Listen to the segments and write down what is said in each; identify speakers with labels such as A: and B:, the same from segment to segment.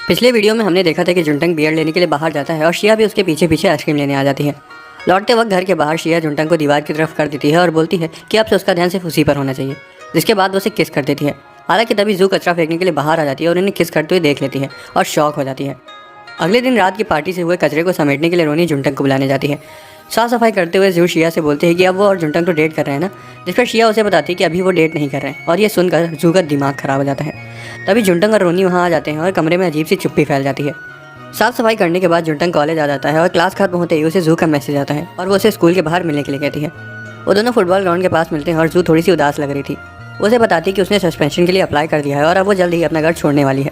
A: पिछले वीडियो में हमने देखा था कि जुंटंग बियर लेने के लिए बाहर जाता है और शिया भी उसके पीछे पीछे आइसक्रीम लेने आ जाती है। लौटते वक्त घर के बाहर शिया जुंटंग को दीवार की तरफ कर देती है और बोलती है कि अब से उसका ध्यान सिर्फ उसी पर होना चाहिए, जिसके बाद वो उसे किस कर देती है। हालांकि तभी जू कचरा फेंकने के लिए बाहर आ जाती है और उन्हें किस करते हुए देख लेती है और शॉक हो जाती है। अगले दिन रात की पार्टी से हुए कचरे को समेटने के लिए रोनी जुंटंग को बुलाने जाती है। साफ सफाई करते हुए जू शिया से बोलते हैं कि अब वो और जुंटंग तो डेट कर रहे हैं ना, जिस पर शिया उसे बताती है कि अभी वो डेट नहीं कर रहे हैं और ये सुनकर जू का दिमाग खराब हो जाता है। तभी जुंटंग और रोनी वहाँ आ जाते हैं और कमरे में अजीब सी चुप्पी फैल जाती है। साफ सफाई करने के बाद जुंटंग कॉलेज आ जाता है और क्लास खत्म होते ही उसे जू का मैसेज आता है और वो उसे स्कूल के बाहर मिलने के लिए कहती है। वो दोनों फुटबॉल ग्राउंड के पास मिलते हैं और जू थोड़ी सी उदास लग रही थी। वो उसे बताती है कि उसने सस्पेंशन के लिए अप्लाई कर दिया है और अब वो जल्द ही अपना घर छोड़ने वाली है।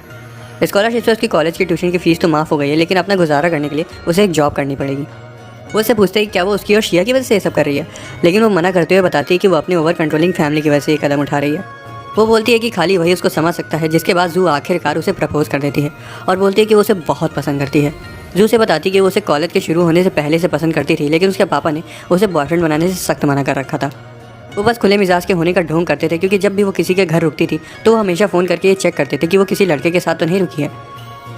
A: स्कॉलरशिप से उसकी कॉलेज की ट्यूशन की फीस तो माफ़ हो गई है, लेकिन अपना गुजारा करने के लिए उसे एक जॉब करनी पड़ेगी। वो उससे पूछते हैं कि क्या वो उसकी और शिया की वजह से ये सब कर रही है, लेकिन वो मना करते हुए बताती है कि वो अपने ओवर कंट्रोलिंग फैमिली की वजह से ये कदम उठा रही है। वो बोलती है कि खाली वही उसको समझ सकता है, जिसके बाद जू आखिरकार उसे प्रपोज कर देती है और बोलती है कि वो उसे बहुत पसंद करती है। जू से बताती है कि वो उसे कॉलेज के शुरू होने से पहले से पसंद करती थी, लेकिन उसके पापा ने उसे बॉयफ्रेंड बनाने से सख्त मना कर रखा था। वो बस खुले मिजाज के होने का ढोंग करते थे, क्योंकि जब भी वो किसी के घर रुकती थी तो वो हमेशा फ़ोन करके ये चेक करते थे कि वो किसी लड़के के साथ तो नहीं रुकी है।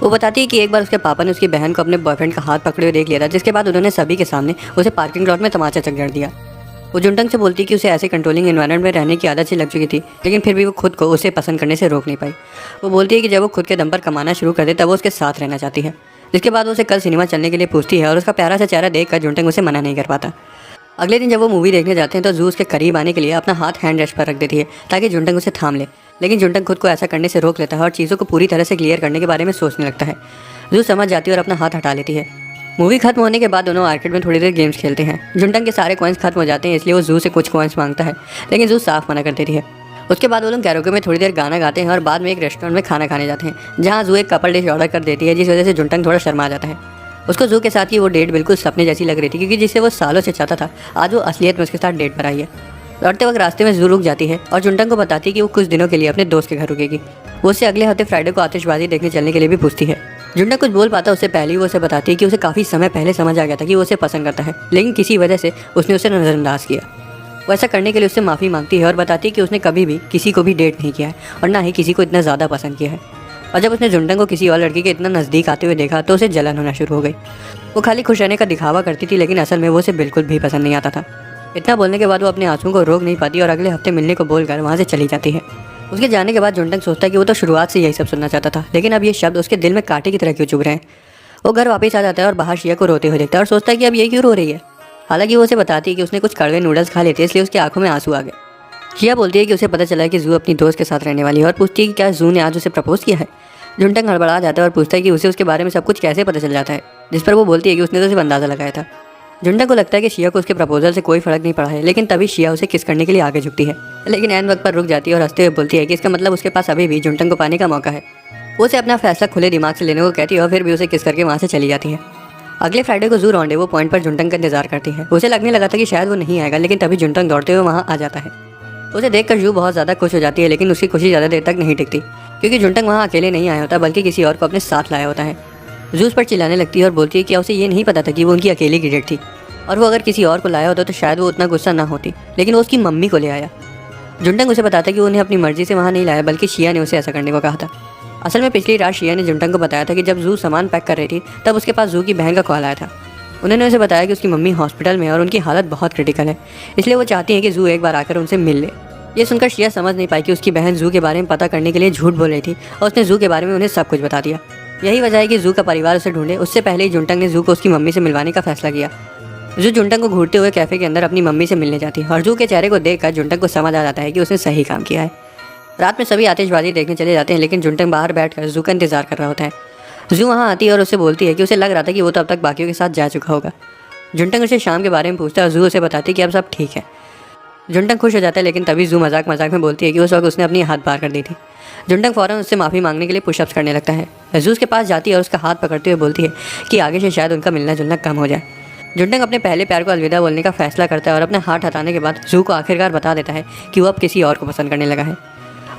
A: वो बताती है कि एक बार उसके पापा ने उसकी बहन को अपने बॉयफ्रेंड का हाथ पकड़े हुए देख लिया था, जिसके बाद उन्होंने सभी के सामने उसे पार्किंग लॉट में तमाचा चढ़ दिया। वो जुंटंग से बोलती है कि उसे ऐसे कंट्रोलिंग एनवायरनमेंट में रहने की आदत सी लग चुकी थी, लेकिन फिर भी वो खुद को उसे पसंद करने से रोक नहीं पाई। वो बोलती है कि जब वो खुद के दम पर कमाना शुरू कर दे तब वो उसके साथ रहना चाहती है। जिसके बाद वो उसे कल सिनेमा चलने के लिए पूछती है और उसका प्यारा सा चेहरा देखकर जुंटंग उसे मना नहीं कर पाता। अगले दिन जब वो मूवी देखने जाते हैं तो जू उसके करीब आने के लिए अपना हाथ हैंड रेस्ट पर रख देती है ताकि जुंटंग उसे थाम ले, लेकिन जुंटंग खुद को ऐसा करने से रोक लेता है और चीज़ों को पूरी तरह से क्लियर करने के बारे में सोचने लगता है। जू समझ जाती है और अपना हाथ हटा लेती है। मूवी खत्म होने के बाद दोनों आर्केड में थोड़ी देर गेम्स खेलते हैं। जुंटंग के सारे कॉइन्स खत्म हो जाते हैं, इसलिए वो जू से कुछ कॉइन्स मांगता है, लेकिन जू साफ मना कर देती है। उसके बाद वो लोग कैरोके में थोड़ी देर गाना गाते हैं और बाद में एक रेस्टोरेंट में खाना खाने जाते हैं, जहाँ जू एक कपल डिश ऑर्डर कर देती है, जिस वजह से जुंटंग थोड़ा शर्मा जाता है। उसको जू के साथ की वो डेट बिल्कुल सपने जैसी लग रही थी, क्योंकि जिससे वो सालों से चाहता था आज वो असलियत में उसके साथ डेट पर आई है। लौटते वक्त रास्ते में जू रुक जाती है और जुंटंग को बताती है कि वो कुछ दिनों के लिए अपने दोस्त के घर रुकेगी। वो उससे अगले हफ्ते फ्राइडे को आतिशबाजी देखने चलने के लिए भी पूछती है। जुंटंग कुछ बोल पाता उससे पहले ही वो उसे बताती है कि उसे काफ़ी समय पहले समझ आ गया था कि वो उसे पसंद करता है, लेकिन किसी वजह से उसने उसे नज़रअंदाज किया। वो ऐसा करने के लिए उससे माफ़ी मांगती है और बताती है कि उसने कभी भी किसी को भी डेट नहीं किया है और ना ही किसी को इतना ज़्यादा पसंद किया है। और जब उसने जुंटंग को किसी और लड़की के इतना नज़दीक आते हुए देखा तो उसे जलन होना शुरू हो गई। वो खाली खुश रहने का दिखावा करती थी, लेकिन असल में वो उसे बिल्कुल भी पसंद नहीं आता था। इतना बोलने के बाद वो अपने आंसुओं को रोक नहीं पाती और अगले हफ्ते मिलने को बोलकर वहाँ से चली जाती है। उसके जाने के बाद जुंटंग सोचता है कि वो तो शुरुआत से यही सब सुनना चाहता था, लेकिन अब ये शब्द उसके दिल में कांटे की तरह क्यों चुभ रहे हैं। वो घर वापस आ जाता है और बाहर शिया को रोते हुए देखता है और सोचता है कि अब ये क्यों रो रही है। हालांकि वो उसे बताती है कि उसने कुछ कड़वे नूडल्स खा लेते, इसलिए उसकी आंखों में आंसू आ गए। शिया बोलती है कि उसे पता चला है कि जू अपनी दोस्त के साथ रहने वाली है और पूछती है कि क्या जू ने आज उसे प्रपोज किया है। जुंटंग हड़बड़ा जाता है और पूछता है कि उसे उसके बारे में सब कुछ कैसे पता चल जाता है, जिस पर वो बोलती है कि उसने तो सिर्फ अंदाज़ा लगाया था। जुंटंग को लगता है कि शिया को उसके प्रपोजल से कोई फ़र्क नहीं पड़ा है, लेकिन तभी शिया उसे किस करने के लिए आगे झुकती है, लेकिन ऐन वक्त पर रुक जाती है और हंसते हुए बोलती है कि इसका मतलब उसके पास अभी भी जुंटंग को पाने का मौका है। वो उसे अपना फैसला खुले दिमाग से लेने को कहती है और फिर भी उसे किस करके वहाँ से चली जाती है। अगले फ्राइडे को जू रॉन्डेवू पॉइंट पर जुंटंग का इंतजार करती है। उसे लगने लगा था कि शायद वो नहीं आएगा, लेकिन तभी जुंटंग दौड़ते हुए वहाँ आ जाता है। उसे देखकर जू बहुत ज़्यादा खुश हो जाती है, लेकिन उसकी खुशी ज़्यादा देर तक नहीं टिकती, क्योंकि जुंटंग वहाँ अकेले नहीं आया होता बल्कि किसी और को अपने साथ लाया होता है। जू उस पर चिल्लाने लगती है और बोलती है कि उसे ये नहीं पता था कि वो उनकी अकेले की डेट थी, और वो अगर किसी और को लाया होता तो शायद वो उतना गुस्सा ना होती, लेकिन वो उसकी मम्मी को ले आया। जुंटंग उसे बताता है कि वो उन्हें अपनी मर्जी से वहाँ नहीं लाया, बल्कि शिया ने उसे ऐसा करने को कहा था। असल में पिछली रात शिया ने जुंटंग को बताया था कि जब जू सामान पैक कर रही थी तब उसके पास जू की बहन का कॉल आया था। उन्होंने उसे बताया कि उसकी मम्मी हॉस्पिटल में है और उनकी हालत बहुत क्रिटिकल है, इसलिए वो चाहती हैं कि जू एक बार आकर उनसे मिल ले। ये सुनकर शिया समझ नहीं पाई कि उसकी बहन जू के बारे में पता करने के लिए झूठ बोल रही थी और उसने जू के बारे में उन्हें सब कुछ बता दिया। यही वजह है कि जू का परिवार उसे ढूंढे उससे पहले ही जुंटंग ने जू को उसकी मम्मी से मिलवाने का फैसला किया। जू जुंटंग को घूरते हुए कैफे के अंदर अपनी मम्मी से मिलने जाती है और जू के चेहरे को देखकर जुंटंग को समझ आ जाता है कि उसने सही काम किया है। रात में सभी आतिशबाजी देखने चले जाते हैं, लेकिन जुंटंग बाहर बैठकर जू का इंतजार कर रहा होता है। जू वहाँ आती है और उससे बोलती है कि उसे लग रहा था कि वो तो अब तक बाकियों के साथ जा चुका होगा। जुंटंग उसे शाम के बारे में पूछता है और जू उसे बताती है कि अब सब ठीक है। जुंटंग खुश हो जाता है, लेकिन तभी जू मजाक में बोलती है कि उस वक्त उसने अपनी हाथ पार कर दी थी। जुंटंग फ़ौरन उससे माफ़ी मांगने के लिए पुशअप्स करने लगता है। जू उसके पास जाती है और उसका हाथ पकड़ते हुए बोलती है कि आगे से शायद उनका मिलना जुलना कम हो जाए। जुंटंग अपने पहले प्यार को अलविदा बोलने का फैसला करता है और अपने हाथ हटाने के बाद जू को आखिरकार बता देता है कि वो अब किसी और को पसंद करने लगा है,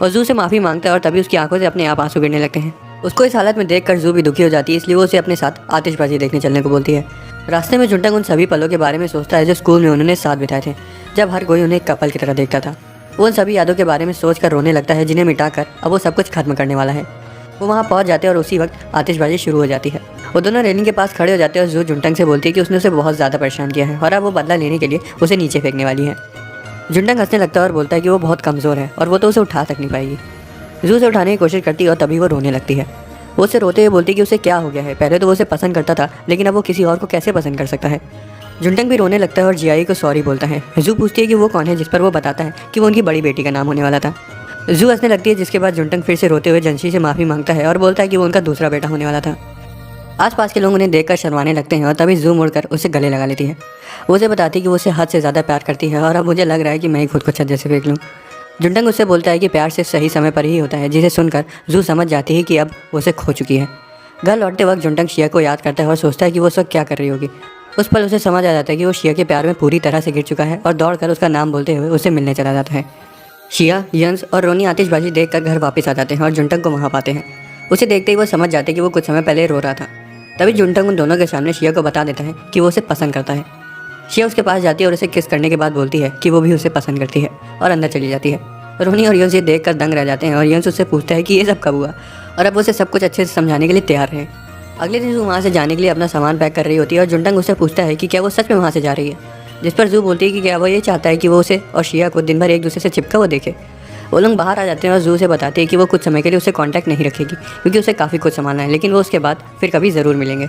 A: और जू से माफ़ी मांगता है और तभी उसकी आंखों से अपने आप आंसू गिरने लगते हैं। उसको इस हालत में देखकर जू भी दुखी हो जाती है, इसलिए वो उसे अपने साथ आतिशबाजी देखने चलने को बोलती है। रास्ते में जुंटंग उन सभी पलों के बारे में सोचता है जो स्कूल में उन्होंने साथ बिताए थे, जब हर कोई उन्हें एक कपल की तरह देखता था। वो उन सभी यादों के बारे में सोच कर रोने लगता है जिन्हें मिटाकर अब वो सब कुछ खत्म करने वाला है। वो वहाँ पहुँच जाते हैं और उसी वक्त आतिशबाजी शुरू हो जाती है। वो दोनों रेलिंग के पास खड़े हो जाते हैं और जू जुंटंग से बोलती है कि उसने उसे बहुत ज़्यादा परेशान किया है और अब वो बदला लेने के लिए उसे नीचे फेंकने वाली है। जुंटंग हंसने लगता है और बोलता है कि वो बहुत कमज़ोर है और वो तो उसे उठा तक नहीं पाएगी। जू उसे उठाने की कोशिश करती है और तभी वो रोने लगती है। वो उसे रोते हुए बोलती है कि उसे क्या हो गया है, पहले तो वो उसे पसंद करता था लेकिन अब वो किसी और को कैसे पसंद कर सकता है। जुंटंग भी रोने लगता है और जियाई को सॉरी बोलता है। जू पूछती है कि वो कौन है, जिस पर वो बताता है कि वो उनकी बड़ी बेटी का नाम होने वाला था। जू हंसने लगती है, जिसके बाद जुंटंग फिर से रोते हुए जनशी से माफ़ी मांगता है और बोलता है कि वो उनका दूसरा बेटा होने वाला था। आसपास के लोग उन्हें देखकर शर्माने लगते हैं और तभी जू मुड़कर उसे गले लगा लेती है। वो उसे बताती है कि वो उसे हद से ज़्यादा प्यार करती है और अब मुझे लग रहा है कि मैं ही खुद को छज्जे से फेंक लूँ। जुंटंग उससे बोलता है कि प्यार सिर्फ सही समय पर ही होता है, जिसे सुनकर जू समझ जाती है कि अब वो उसे खो चुकी है। घर लौटते वक्त जुंटंग शिया को याद करता है और सोचता है कि वो उस वक्त क्या कर रही होगी। उस पल उसे समझ आ जाता है कि वो शिया के प्यार में पूरी तरह से गिर चुका है और दौड़कर उसका नाम बोलते हुए उसे मिलने चला जाता है। शिया, यंस और रोनी आतिशबाजी देखकर घर वापस आ जाते हैं और जुंटंग को वहाँ पाते हैं। उसे देखते ही वो समझ जाते हैं कि वो कुछ समय पहले रो रहा था। तभी जुंटंग उन दोनों के सामने शिया को बता देता है कि वो उसे पसंद करता है। शिया उसके पास जाती है और उसे किस करने के बाद बोलती है कि वो भी उसे पसंद करती है और अंदर चली जाती है। रोनी और यंस ये देखकर दंग रह जाते हैं और यंस उससे पूछता है कि ये सब कब हुआ और अब उसे सब कुछ अच्छे से समझाने के लिए तैयार है। अगले दिन जू वहाँ से जाने के लिए अपना सामान पैक कर रही होती है और जुंटंग उससे पूछता है कि क्या वो सच में वहाँ से जा रही है, जिस पर जू बोलती है कि क्या वो ये चाहता है कि वो उसे और शिया को दिन भर एक दूसरे से चिपका हुआ देखे। वो लोग बाहर आ जाते हैं और जू से बताते हैं कि वो कुछ समय के लिए उसे कांटेक्ट नहीं रखेगी क्योंकि उसे काफ़ी कुछ संभालना है, लेकिन वो उसके बाद फिर कभी ज़रूर मिलेंगे।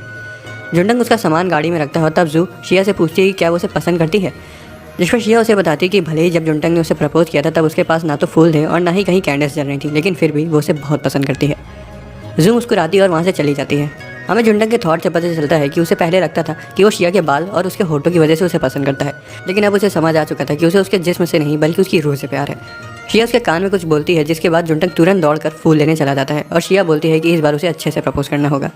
A: जुंटंग उसका सामान गाड़ी में रखता है और तब जू शिया से पूछती है कि क्या वो उसे पसंद करती है, जिस पर शिया उसे बताती है कि भले ही जब जुंटंग ने उसे प्रपोज किया था तब उसके पास ना तो फूल थे और ना ही कहीं कैंडल्स जल रही थी, लेकिन फिर भी वो उसे बहुत पसंद करती है। जू मुस्कुराती है और वहाँ से चली जाती है। हमें जुंटंग के थॉट से पता चलता है कि उसे पहले लगता था कि वो शिया के बाल और उसके होठों की वजह से उसे पसंद करता है, लेकिन अब उसे समझ आ चुका था कि उसे उसके जिस्म से नहीं बल्कि उसकी रूह से प्यार है। शिया उसके कान में कुछ बोलती है, जिसके बाद जुंटंग तुरंत दौड़कर फूल लेने चला जाता है और शिया बोलती है कि इस बार उसे अच्छे से प्रपोज करना होगा।